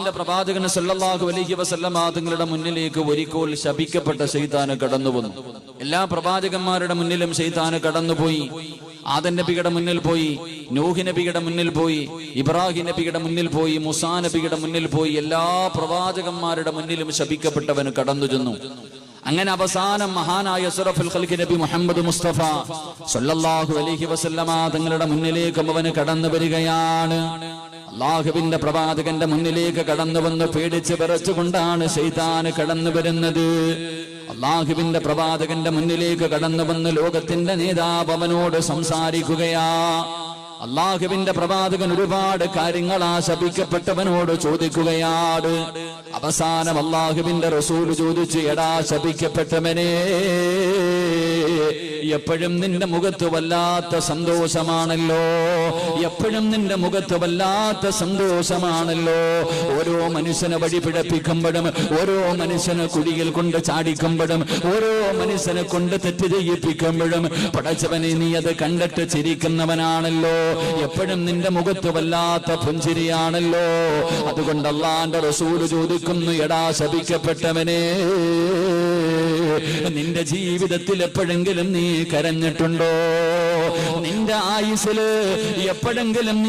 പ്രവാചകൻ സല്ലല്ലാഹു അലൈഹി വസല്ലമ തങ്ങളുടെ മുന്നിലേക്ക് ഒരിക്കൽ ശപിക്കപ്പെട്ട ശൈത്താൻ കടന്നു വന്നു. എല്ലാ പ്രവാചകന്മാരുടെ മുന്നിലും ശൈത്താൻ കടന്നുപോയി. ആദം നബിയുടെ മുന്നിൽ പോയി, നൂഹ് നബിയുടെ മുന്നിൽ പോയി, ഇബ്രാഹിം നബിയുടെ മുന്നിൽ പോയി, മൂസാ നബിയുടെ മുന്നിൽ പോയി. എല്ലാ പ്രവാചകന്മാരുടെ മുന്നിലും ശപിക്കപ്പെട്ടവൻ കടന്നു ചെന്നു. അങ്ങനെ അവസാനം മഹാനായ അസ്റഫുൽ ഖൽഖ് നബി മുഹമ്മദ് മുസ്തഫ സല്ലല്ലാഹു അലൈഹി വസല്ലമ തങ്ങളുടെ മുന്നിലേക്ക് അവൻ കടന്നു വരികയാണ്. അല്ലാഹുവിന്റെ പ്രവാചകന്റെ മുന്നിലേക്ക് കടന്നു വന്ന് പേടിച്ച് വിറച്ചുകൊണ്ടാണ് ശൈത്താൻ കടന്നു വരുന്നത്. അല്ലാഹുവിന്റെ പ്രവാചകന്റെ മുന്നിലേക്ക് കടന്നു വന്ന് ലോകത്തിന്റെ നേതാവ് അവനോട് സംസാരിക്കുകയാ. അല്ലാഹുവിന്റെ പ്രവാചകൻ ഒരുപാട് കാര്യങ്ങൾ ആ ശപിക്കപ്പെട്ടവനോട് ചോദിക്കുകയാണ്. അവസാനം അല്ലാഹുവിന്റെ റസൂൽ ചോദിച്ചു, എടാ ശപിക്കപ്പെട്ടവനെ, എപ്പോഴും നിന്റെ മുഖത്ത് വല്ലാത്ത സന്തോഷമാണല്ലോ, എപ്പോഴും നിന്റെ മുഖത്ത് വല്ലാത്ത സന്തോഷമാണല്ലോ. ഓരോ മനുഷ്യനെ വഴി പിഴപ്പിക്കുമ്പോഴും, ഓരോ മനുഷ്യനെ കുഴിയിൽ കൊണ്ട് ചാടിക്കുമ്പോഴും, ഓരോ മനുഷ്യനെ കൊണ്ട് തെറ്റ് ചെയ്യിപ്പിക്കുമ്പോഴും പടച്ചവനെ നീ അത് കണ്ടിട്ട് ചിരിക്കുന്നവനാണല്ലോ. എപ്പോഴും നിന്റെ മുഖത്ത് വല്ലാത്ത പുഞ്ചിരിയാണല്ലോ. അതുകൊണ്ട് അല്ലാഹുവിന്റെ റസൂൽ ചോദിക്കുന്നു, എടാ ശപിക്കപ്പെട്ടവനെ, നിന്റെ ജീവിതത്തിൽ എപ്പോഴെങ്കിലും നീ കരഞ്ഞിട്ടുണ്ടോ? നിന്റെ ആയുസ്സിൽ എപ്പോഴെങ്കിലും നീ